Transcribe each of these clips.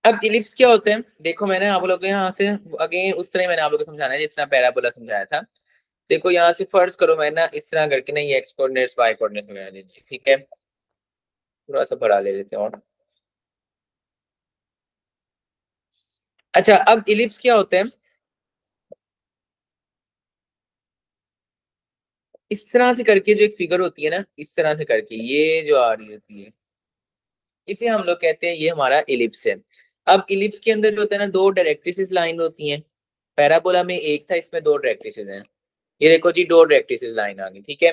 अब इलिप्स क्या होते हैं, देखो मैंने आप लोगों को यहाँ से अगेन उस तरह मैंने आप लोगों को समझाना है जिस तरह पैराबोला समझाया था। देखो यहाँ से फर्ज करो मैं ना इस तरह करके ना ये एक्स कोऑर्डिनेट्स वाई कोऑर्डिनेट्स वगैरह दे दिए, ठीक है। थोड़ा सा बड़ा ले लेते हैं और अच्छा अब इलिप्स क्या होते हैं, इस तरह से करके जो एक फिगर होती है ना, इस तरह से करके ये जो आ रही होती है, इसे हम लोग कहते हैं ये हमारा इलिप्स है। अब इलिप्स के अंदर जो होता है ना दो डायरेक्ट्रिसेस लाइन होती हैं। पैराबोला में एक था, इसमें दो डायरेक्ट्रिसेस हैं। ये देखो जी दो डायरेक्ट्रिसेस लाइन आ गई, ठीक है।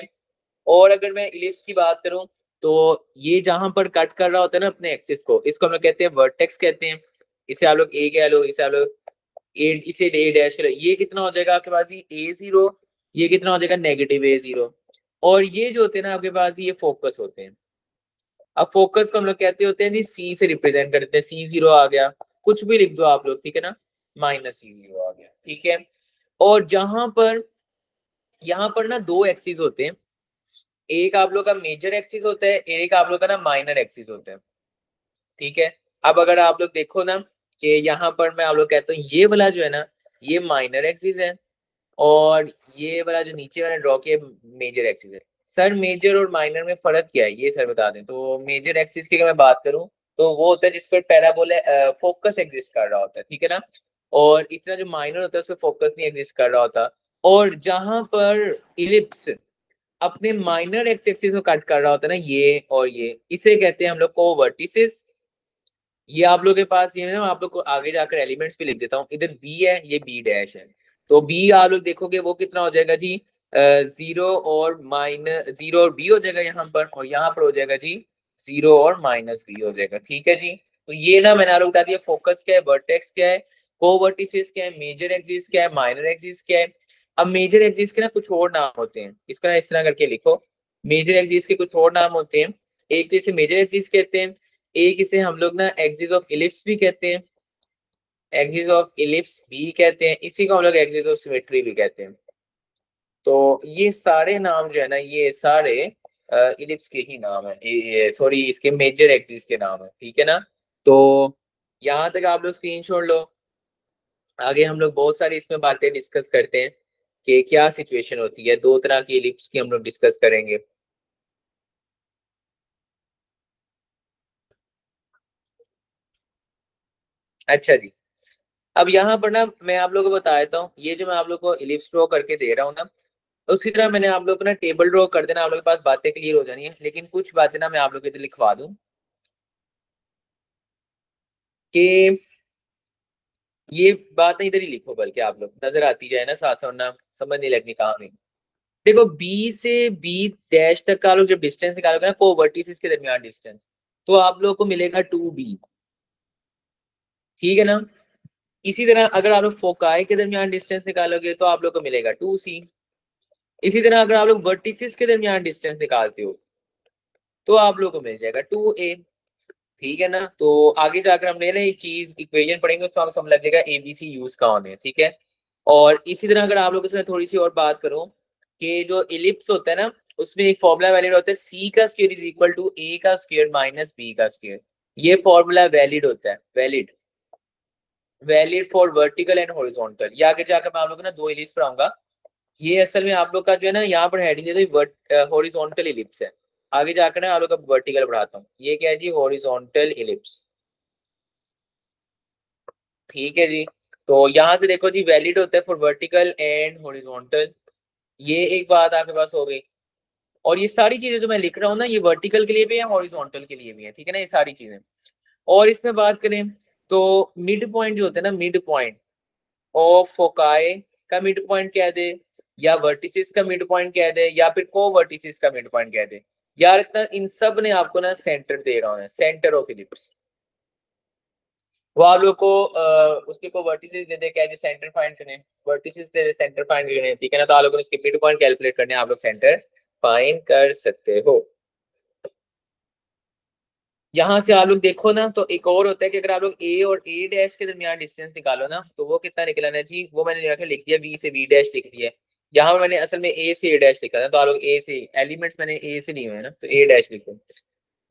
और अगर मैं इलिप्स की बात करूं तो ये जहां पर कट कर रहा होता है ना अपने एक्सिस को, इसको हम लोग कहते हैं वर्टेक्स कहते हैं। इसे आप लोग ए कह लो, इसे आप लोग ए, इसे ए डैश करो। ये कितना हो जाएगा आपके पास, ये ए जीरो, ये कितना हो जाएगा नेगेटिव ए जीरो। और ये जो होते हैं ना आपके पास ये फोकस होते हैं। अब फोकस को हम लोग कहते होते हैं जी सी से रिप्रेजेंट करते हैं, सी जीरो आ गया, कुछ भी लिख दो आप लोग, ठीक है ना, माइनस सी जीरो आ गया, ठीक है। और जहां पर यहाँ पर ना दो एक्सिस होते हैं, एक आप लोग का मेजर एक्सिस होता है, एक आप लोग का ना माइनर एक्सिस होता है, ठीक है। अब अगर आप लोग देखो ना कि यहाँ पर मैं आप लोग कहता हूँ ये वाला जो है ना ये माइनर एक्सिस है, और ये वाला जो नीचे मैंने ड्रॉ किया मेजर एक्सिस है। सर मेजर और माइनर में फर्क क्या है ये सर बता दें। तो मेजर एक्सिस की अगर मैं बात करूं तो वो होता है जिस पर पैराबोला फोकस एग्जिस्ट कर रहा होता है, ठीक है ना। और इस तरह जो माइनर होता है उस पर फोकस नहीं एग्जिस्ट कर रहा होता। और जहां पर इलिप्स अपने माइनर एक्स एक्सिस को कट कर रहा होता है ना ये और ये, इसे कहते हैं हम लोग को वर्टिसेस। ये आप लोग के पास ये ना आप लोग को आगे जाकर एलिमेंट्स भी लिख देता हूँ, इधर बी है ये बी डैश है। तो बी आप लोग देखोगे वो कितना हो जाएगा जी, जीरो और माइनस जीरो और बी हो जाएगा यहाँ पर, और यहाँ पर हो जाएगा जी जीरो और माइनस बी हो जाएगा, ठीक है जी। तो ये ना मैंने आप लोग बता दिया फोकस क्या है, वर्टेक्स क्या है, कोवर्टिसेस क्या है, मेजर एक्सिस क्या है, माइनर एक्सिस क्या है। अब मेजर एक्सिस के ना कुछ और नाम होते हैं, इसको ना इस तरह करके लिखो। मेजर एक्सिस के कुछ और नाम होते हैं, एक तो इसे मेजर एक्सिस कहते हैं, एक इसे हम लोग ना एक्सिस ऑफ इलिप्स भी कहते हैं, एक्सिस ऑफ इलिप्स भी कहते हैं, इसी को हम लोग एक्सिस ऑफ सिमेट्री भी कहते हैं। तो ये सारे नाम जो है ना ये सारे इलिप्स के ही नाम है, सॉरी इसके मेजर एक्सिस के नाम है, ठीक है ना। तो यहाँ तक आप लोग स्क्रीनशॉट लो, आगे हम लोग बहुत सारी इसमें बातें डिस्कस करते हैं कि क्या सिचुएशन होती है, दो तरह की इलिप्स की हम लोग डिस्कस करेंगे। अच्छा जी, अब यहाँ पर ना मैं आप लोगों को बता देता हूँ, ये जो मैं आप लोग को इलिप्स ड्रॉ करके दे रहा हूँ ना, उसी तरह मैंने आप लोग को ना टेबल ड्रॉ कर देना, आप लोग के पास बातें क्लियर हो जानी है। लेकिन कुछ बातें ना मैं आप लोग के इधर लिखवा दूं कि ये बातें इधर ही लिखो, बल्कि आप लोग नजर आती जाए ना साथ साथ ना समझ नहीं लगनी कहाँ नहीं। देखो बी से बी डैश तक का लोग जब डिस्टेंस निकालोगे ना को वर्टिसेस के दरमियान डिस्टेंस, तो आप लोग को मिलेगा 2b, ठीक है ना। इसी तरह अगर आप लोग फोकाई के दरमियान डिस्टेंस निकालोगे तो आप लोग को मिलेगा 2c। इसी तरह अगर आप लोग वर्टिसेस के दरमियान डिस्टेंस निकालते हो तो आप लोग को मिल जाएगा 2a, ठीक है ना। तो आगे जाकर हमने ना एक चीज इक्वेशन पढ़ेंगे उसको हम समझ लग जाएगा एबीसी यूज का होने, ठीक है। और इसी तरह अगर आप लोग इसमें थोड़ी सी और बात करूं कि जो इलिप्स होता है ना उसमें एक फॉर्मूला वैलिड होता है, सी का स्क्वायर इज इक्वल टू ए का स्क्वायर माइनस बी का स्क्वायर। ये फॉर्मूला वैलिड होता है, valid valid for vertical and horizontal. ये आगे जाकर मैं आप लोग ना दो इलिप्स पढ़ाऊंगा। ये असल में आप लोग का जो है ना यहाँ पर हेडिंग दे दो हॉरिजॉन्टल इलिप्स है। आगे जाकर ना आप लोग का वर्टिकल पढ़ाता हूँ, ये क्या है जी हॉरिजॉन्टल इलिप्स, ठीक है जी। तो यहाँ से देखो जी वैलिड होता है फॉर वर्टिकल एंड हॉरिजॉन्टल, ये एक बात आपके पास हो गई। और ये सारी चीजें जो मैं लिख रहा हूँ ना ये वर्टिकल के लिए भी है हॉरिजॉन्टल के लिए भी है, ठीक है ना, ये सारी चीजें। और इसमें बात करें तो मिड पॉइंट जो होता है ना, मिड पॉइंट ऑफ फोकाई का मिड पॉइंट कह दे, या वर्टिसिस का मिड पॉइंट कह दे, या फिर को वर्टिसिस का मिड पॉइंट कह दे। यार इतना इन सब ने आपको ना सेंटर दे रहा हूँ, सेंटर ऑफ इलिप्स। वो आप लोग को उसके को वर्टिसेस दे दे क्या है सेंटर फाइंड करने, वर्टिसेस दे दे सेंटर फाइंड करने, ठीक है ना। तो आप लोगों ने इसके मिड पॉइंट कैलकुलेट करने, आप लोग सेंटर फाइंड कर सकते हो। यहाँ से आप लोग देखो ना तो एक और होता है कि अगर आप लोग ए और ए डैश के दरमियान डिस्टेंस निकालो ना तो वो कितना निकलना है जी, वो मैंने यहाँ लिख दिया बी से बी डैश लिख दिया है। यहाँ पर मैंने असल में ए से ए डैश लिखा था, तो आप लोग ए से एलिमेंट्स मैंने ए से लिए हुए हैं ना तो ए डैश लिखो।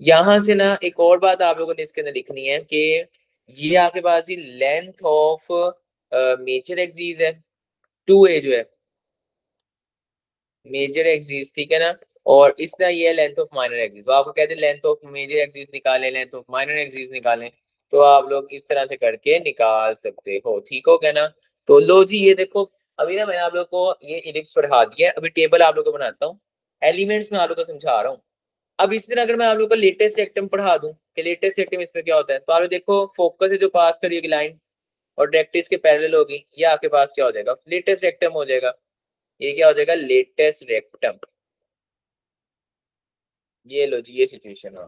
यहाँ से ना एक और बात आप लोगों ने इसके अंदर लिखनी है कि ये आपके पास ही लेंथ ऑफ मेजर एक्सिस है, 2a जो है मेजर एक्सिस, ठीक है ना। और इस तरह ये लेंथ ऑफ माइनर एक्सिस, वो आपको कहते हैं लेंथ ऑफ मेजर एक्सिस निकालें, लेंथ ऑफ माइनर एक्सिस निकालें, तो आप लोग इस तरह से करके निकाल सकते हो, ठीक हो गया ना। तो लो जी, ये देखो अभी ना मैंने आप लोग को ये इलिप्स पढ़ा दिया है, अभी टेबल आप लोग को बनाता हूँ, एलिमेंट्स में आप लोग को समझा रहा हूँ। अब इस दिन अगर मैं आप लोग को लेटेस्ट रेक्टम पढ़ा दूं कि लेटेस्ट रेक्टम इसमें क्या होता है, तो आप लोग देखो फोकस से जो पास करी होगी लाइन और डायरेक्ट्रिक्स के पैरेलल होगी, ये आपके पास क्या हो जाएगा, लेटेस्ट रेक्टम हो जाएगा। ये क्या हो जाएगा, लेटेस्ट रेक्टम। ये लो जी, ये सिचुएशन है।